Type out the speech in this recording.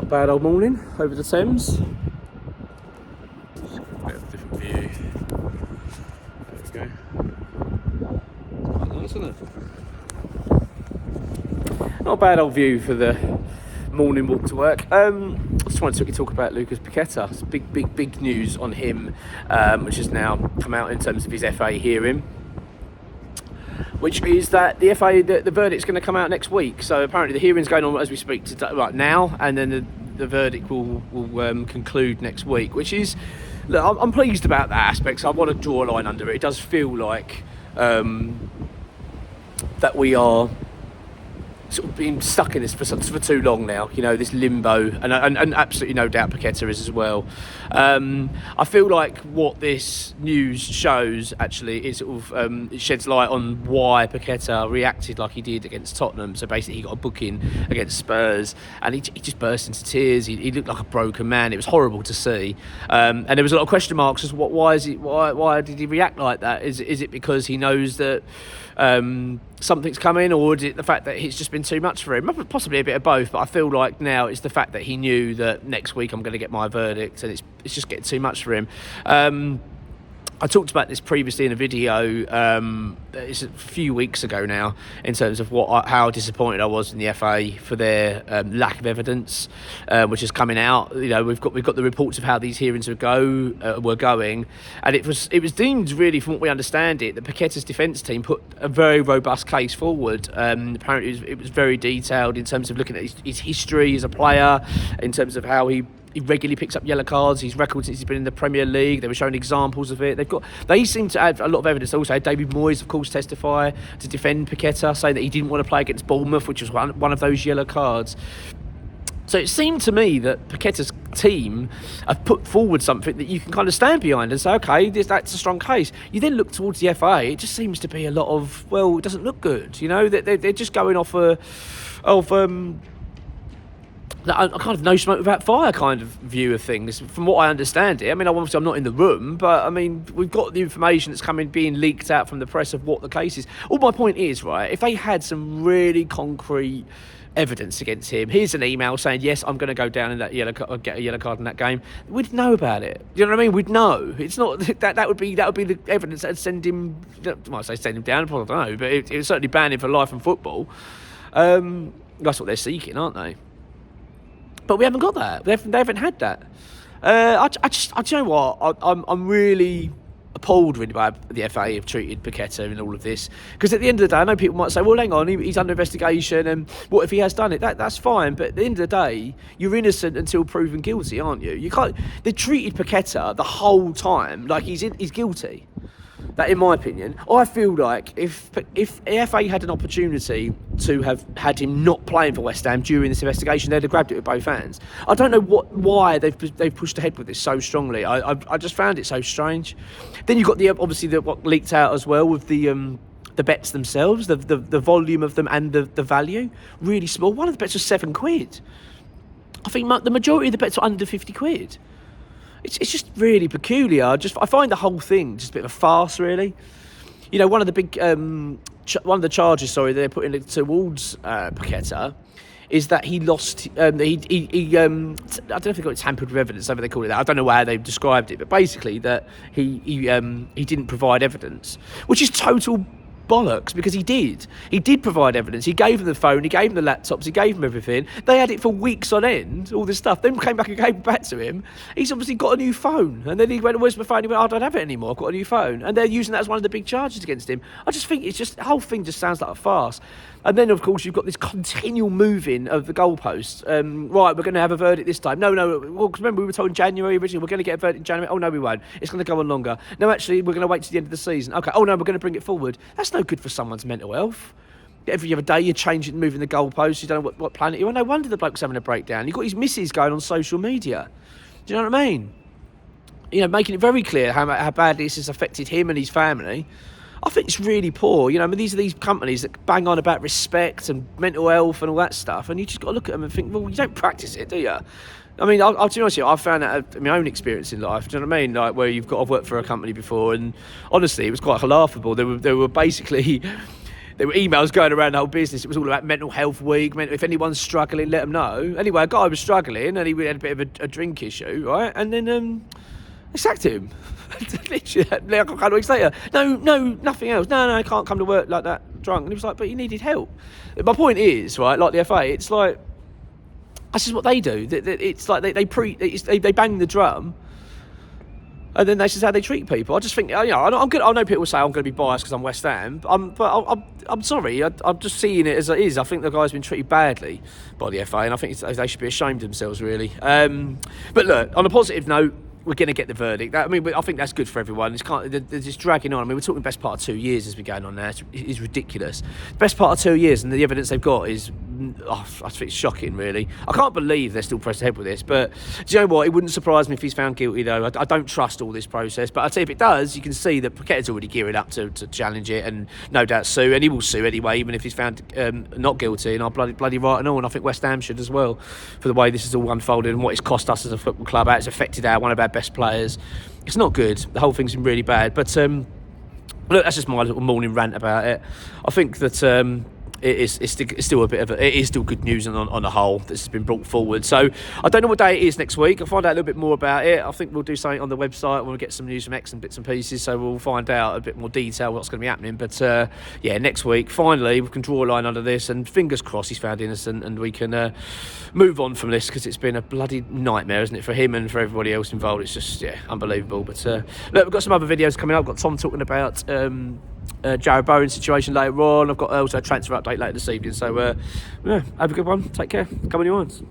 a bad old morning over the Thames. Just a bit of a different view. There we go. Quite nice, isn't it? Not a bad old view for the morning walk to work. I just wanted to talk about Lucas Paqueta. It's big news on him, which has now come out in terms of his FA hearing, which is that the FA, the verdict's going to come out next week. So apparently the hearing's going on as we speak today, right now, and then the verdict will conclude next week, which is, look, I'm pleased about that aspect. So I want to draw a line under it. It does feel like that we are sort of been stuck in this for too long now, you know, this limbo, and absolutely no doubt Paqueta is as well. I feel like what this news shows actually is sort of it sheds light on why Paqueta reacted like he did against Tottenham. So basically he got a booking against Spurs and he just burst into tears. He looked like a broken man. It was horrible to see, and there was a lot of question marks as why did he react like that? Is it because he knows that something's coming, or is it the fact that it's just been too much for him? Possibly a bit of both, but I feel like now it's the fact that he knew that next week I'm going to get my verdict, and it's just getting too much for him. I talked about this previously in a video, it's a few weeks ago now, in terms of how disappointed I was in the FA for their lack of evidence, which is coming out. You know, we've got the reports of how these hearings were going, and it was deemed, really, from what we understand it, that Paqueta's defence team put a very robust case forward. Apparently it was very detailed in terms of looking at his history as a player, in terms of how he regularly picks up yellow cards, his record since he's been in the Premier League. They were showing examples of it. They seem to have a lot of evidence. Also had David Moyes, of course, testify to defend Paqueta, saying that he didn't want to play against Bournemouth, which was one of those yellow cards. So it seemed to me that Paqueta's team have put forward something that you can kind of stand behind and say, okay, that's a strong case. You then look towards the FA, it just seems to be a lot of, well, it doesn't look good. You know, they're just going off a kind of no smoke without fire kind of view of things, from what I understand it. I mean, obviously I'm not in the room, but I mean, we've got the information that's being leaked out from the press of what the case is. All my point is, right, if they had some really concrete evidence against him, here's an email saying, yes, I'm going to go down in that get a yellow card in that game, we'd know about it. You know what I mean? We'd know. It's not that would be the evidence that'd send him, well, I say send him down, I don't know, but it would certainly ban him for life in football. That's what they're seeking, aren't they? But we haven't got that. They haven't had that. I you know what? I'm really appalled really by the FA have treated Paqueta in all of this. Because at the end of the day, I know people might say, well, hang on, he's under investigation, and what if he has done it? That's fine. But at the end of the day, you're innocent until proven guilty, aren't you? You can't. They treated Paqueta the whole time like he's guilty. That, in my opinion, I feel like if FA had an opportunity to have had him not playing for West Ham during this investigation, they'd have grabbed it with both hands. I don't know why they've pushed ahead with this so strongly. I just found it so strange. Then you've got obviously what leaked out as well with the bets themselves, the volume of them and the value, really small. One of the bets was £7. I think the majority of the bets are under £50. It's just really peculiar. I find the whole thing just a bit of a farce, really. You know, one of the charges, they're putting towards Paqueta is that he lost. I don't know if they got it tampered with evidence, whatever they call it. I don't know how they've described it, but basically that he didn't provide evidence, which is total bollocks, because he did provide evidence. He gave them the phone, he gave them the laptops, he gave them everything. They had it for weeks on end, all this stuff, then came back and gave it back to him. He's obviously got a new phone, and then he went, where's my phone? He went, I don't have it anymore, I've got a new phone. And they're using that as one of the big charges against him. I just think the whole thing just sounds like a farce. And then, of course, you've got this continual moving of the goalposts. Right, we're going to have a verdict this time. No. Well, cause remember, we were told in January originally, we're going to get a verdict in January. Oh, no, we won't. It's going to go on longer. No, actually, we're going to wait till the end of the season. Okay. Oh, no, we're going to bring it forward. That's no good for someone's mental health. Every other day, you're changing, moving the goalposts. You don't know what planet you're on. No wonder the bloke's having a breakdown. You've got his missus going on social media. Do you know what I mean? You know, making it very clear how badly this has affected him and his family. I think it's really poor. You know, I mean, these are these companies that bang on about respect and mental health and all that stuff, and you just got to look at them and think, well, you don't practice it, do you? I mean, I'll be honest with you, I've found that in my own experience in life. Do you know what I mean? Like, where I've worked for a company before, and honestly, it was quite laughable. They were basically there were emails going around the whole business. It was all about mental health week. If anyone's struggling, let them know. Anyway, a guy was struggling and he had a bit of a drink issue, right? And then they sacked him. Literally, like a couple of weeks later. No, nothing else. No, I can't come to work like that drunk. And he was like, but he needed help. My point is, right, like the FA, it's like, that's just what they do. It's like they bang the drum. And then that's just how they treat people. I just think, I'm good. I know people say I'm going to be biased because I'm West Ham, but I'm sorry. I'm just seeing it as it is. I think the guy's been treated badly by the FA, and I think they should be ashamed of themselves, really. But look, on a positive note, we're going to get the verdict. I think that's good for everyone. They're just dragging on. I mean, we're talking best part of 2 years as we're going on now. It's ridiculous. Best part of 2 years, and the evidence they've got is, I think it's shocking, really. I can't believe they're still pressed ahead with this. But do you know what? It wouldn't surprise me if he's found guilty, though. I don't trust all this process. But I'd say if it does, you can see that Paqueta's already gearing up to challenge it, and no doubt sue. And he will sue anyway, even if he's found not guilty. And I'm bloody right and all. And I think West Ham should as well, for the way this is all unfolded and what it's cost us as a football club. How it's affected one of our best players. It's not good. The whole thing's been really bad. But look, that's just my little morning rant about it. I think that it's still a bit of it is still good news on the whole. This has been brought forward. So I don't know what day it is next week. I'll find out a little bit more about it. I think we'll do something on the website when we get some news from X and bits and pieces. So we'll find out a bit more detail what's going to be happening. But next week finally we can draw a line under this, and fingers crossed he's found innocent and we can move on from this, because it's been a bloody nightmare, isn't it, for him and for everybody else involved. It's just unbelievable. But look, we've got some other videos coming up. I've got Tom talking about Jared Bowen's situation later on. I've got also a transfer update later this evening. So have a good one. Take care. Come on, your ones.